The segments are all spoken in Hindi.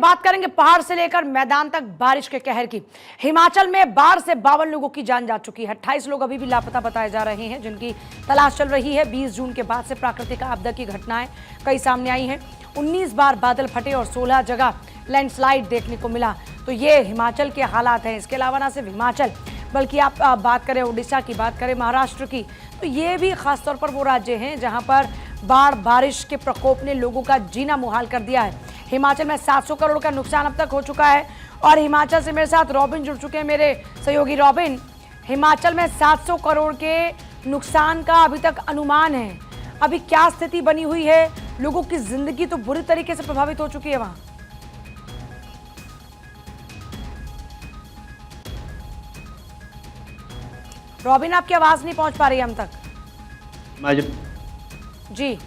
बात करेंगे पहाड़ से लेकर मैदान तक बारिश के कहर की। हिमाचल में बाढ़ से 52 लोगों की जान जा चुकी है। 28 लोग अभी भी लापता बताए जा रहे हैं, जिनकी तलाश चल रही है। 20 जून के बाद से प्राकृतिक आपदा की घटनाएं कई सामने आई हैं। 19 बार बादल फटे और 16 जगह लैंडस्लाइड देखने को मिला। तो ये हिमाचल के हालात हैं। इसके अलावा ना सिर्फ हिमाचल, बल्कि आप बात करें उड़ीसा की, बात करें महाराष्ट्र की, तो ये भी खासतौर पर वो राज्य हैं जहां पर बाढ़ बारिश के प्रकोप ने लोगों का जीना मुहाल कर दिया है। हिमाचल में 700 करोड़ का नुकसान अब तक हो चुका है। और हिमाचल से मेरे साथ रॉबिन जुड़ चुके हैं, मेरे सहयोगी रॉबिन। हिमाचल में 700 करोड़ के नुकसान का अभी तक अनुमान है। अभी क्या स्थिति बनी हुई है? लोगों की जिंदगी तो बुरी तरीके से प्रभावित हो चुकी है वहां। रॉबिन, आपकी आवाज नहीं पहुंच पा रही है हम तक जी।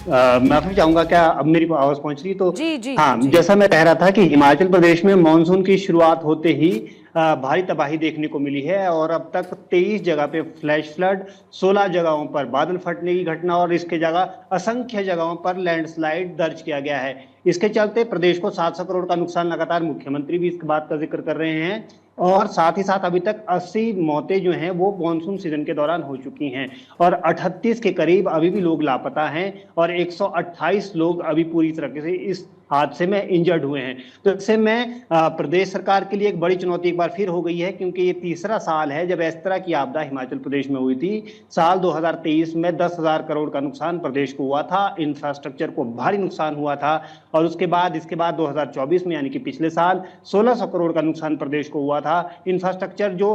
माफी चाहूंगा, क्या अब मेरी आवाज पहुंच रही? तो जी हाँ जी। जैसा मैं कह रहा था कि हिमाचल प्रदेश में मानसून की शुरुआत होते ही भारी तबाही देखने को मिली है और अब तक 23 जगह पे फ्लैश फ्लड, 16 जगहों पर बादल फटने की घटना और इसके जगह असंख्य जगहों पर लैंडस्लाइड दर्ज किया गया है। इसके चलते प्रदेश को 700 करोड़ का नुकसान, लगातार मुख्यमंत्री भी इस बात का जिक्र कर रहे हैं। और साथ ही साथ अभी तक 80 मौतें जो हैं वो मानसून सीजन के दौरान हो चुकी हैं और 38 के करीब अभी भी लोग लापता हैं और 128 लोग अभी पूरी तरीके से इस हादसे में इंजर्ड हुए हैं। तो इससे में प्रदेश सरकार के लिए एक बड़ी चुनौती एक बार फिर हो गई है, क्योंकि ये तीसरा साल है जब इस तरह की आपदा हिमाचल प्रदेश में हुई थी। साल 2023 में 10,000 करोड़ का नुकसान प्रदेश को हुआ था, इंफ्रास्ट्रक्चर को भारी नुकसान हुआ था। और इसके बाद 2024 में यानी कि पिछले साल 1600 करोड़ का नुकसान प्रदेश को हुआ था। इंफ्रास्ट्रक्चर जो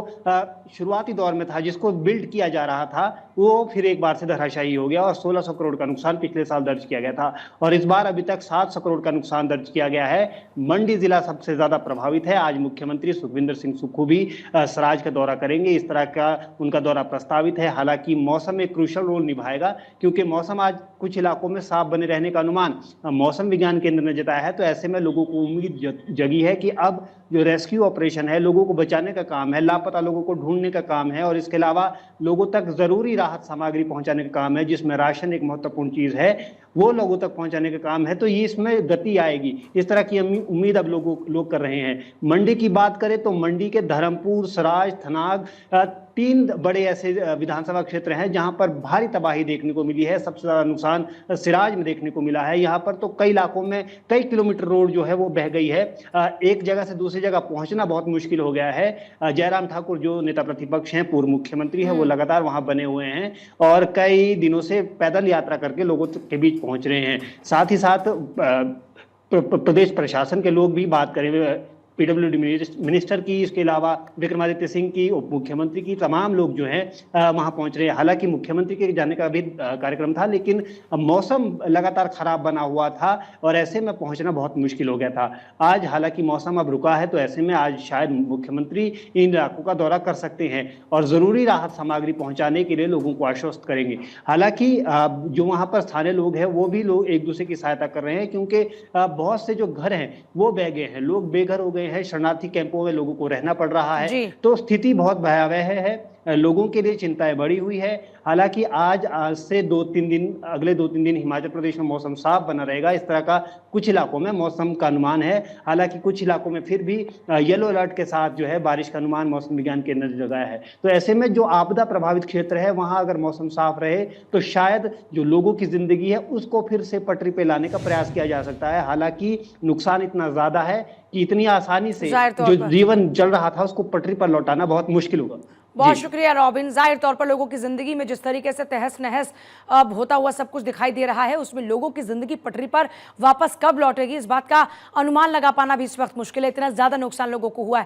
शुरुआती दौर में था, जिसको बिल्ड किया जा रहा था, वो फिर एक बार से धराशायी हो गया और 1600 करोड़ का नुकसान पिछले साल दर्ज किया गया था। और इस बार अभी तक 700 करोड़ का नुकसान दर्ज किया गया है। मंडी जिला सबसे ज्यादा प्रभावित है। आज मुख्यमंत्री सुखविंदर सिंह सुक्खू भी सराज का दौरा करेंगे। इस तरह का उनका दौरा प्रस्तावित है। हालांकि मौसम एक क्रूशियल रोल निभाएगा, क्योंकि मौसम आज कुछ इलाकों में साफ बने रहने का अनुमान मौसम विज्ञान केंद्र ने जताया है। तो ऐसे में लोगों को उम्मीद जगी है कि अब जो रेस्क्यू ऑपरेशन है, लोगों को बचाने का काम है, लापता लोगों को ढूंढने का काम है और इसके अलावा लोगों तक जरूरी राहत सामग्री पहुंचाने का काम है, जिसमें राशन एक महत्वपूर्ण चीज है, वो लोगों तक पहुंचाने का काम है। तो ये इसमें गति आएगी, इस तरह की उम्मीद अब लोग कर रहे हैं। मंडी की बात करें तो मंडी के धर्मपुर, सराज, थनाग, 3 बड़े ऐसे विधानसभा क्षेत्र हैं जहां पर भारी तबाही देखने को मिली है। सबसे ज्यादा नुकसान सिराज में देखने को मिला है। यहाँ पर तो कई इलाकों में कई किलोमीटर रोड जो है वो बह गई है। एक जगह से दूसरी जगह पहुंचना बहुत मुश्किल हो गया है। जयराम ठाकुर जो नेता प्रतिपक्ष हैं, पूर्व मुख्यमंत्री है, वो लगातार वहां बने हुए हैं और कई दिनों से पैदल यात्रा करके लोगों के बीच पहुंच रहे हैं। साथ ही साथ प्रदेश प्रशासन के लोग भी, बात करें पीडब्ल्यूडी मिनिस्टर की, इसके अलावा विक्रमादित्य सिंह की, उप मुख्यमंत्री की, तमाम लोग जो हैं वहां पहुंच रहे हैं। हालांकि मुख्यमंत्री के जाने का भी कार्यक्रम था, लेकिन मौसम लगातार खराब बना हुआ था और ऐसे में पहुंचना बहुत मुश्किल हो गया था। आज हालांकि मौसम अब रुका है, तो ऐसे में आज शायद मुख्यमंत्री इन इलाकों का दौरा कर सकते हैं और जरूरी राहत सामग्री पहुंचाने के लिए लोगों को आश्वस्त करेंगे। हालांकि जो वहां पर स्थानीय लोग हैं वो भी लोग एक दूसरे की सहायता कर रहे हैं, क्योंकि बहुत से जो घर हैं वो बह गए हैं, लोग बेघर हो गए है। शरणार्थी कैंपों में लोगों को रहना पड़ रहा है। तो स्थिति बहुत भयावह है, लोगों के लिए चिंताएं बढ़ी हुई है। हालांकि आज से अगले 2-3 दिन हिमाचल प्रदेश में मौसम साफ बना रहेगा। इस तरह का कुछ इलाकों में मौसम का अनुमान है। हालांकि कुछ इलाकों में फिर भी येलो अलर्ट के साथ जो है बारिश का अनुमान मौसम विज्ञान केंद्र ने जताया है। तो ऐसे में जो आपदा प्रभावित क्षेत्र है, वहां अगर मौसम साफ रहे तो शायद जो लोगों की जिंदगी है उसको फिर से पटरी पे लाने का प्रयास किया जा सकता है। हालांकि नुकसान इतना ज्यादा है कि इतनी आसानी से जो जीवन चल रहा था उसको पटरी पर लौटाना बहुत मुश्किल होगा। बहुत शुक्रिया रॉबिन। जाहिर तौर पर लोगों की जिंदगी में जिस तरीके से तहस नहस अब होता हुआ सब कुछ दिखाई दे रहा है, उसमें लोगों की जिंदगी पटरी पर वापस कब लौटेगी, इस बात का अनुमान लगा पाना भी इस वक्त मुश्किल है। इतना ज्यादा नुकसान लोगों को हुआ है।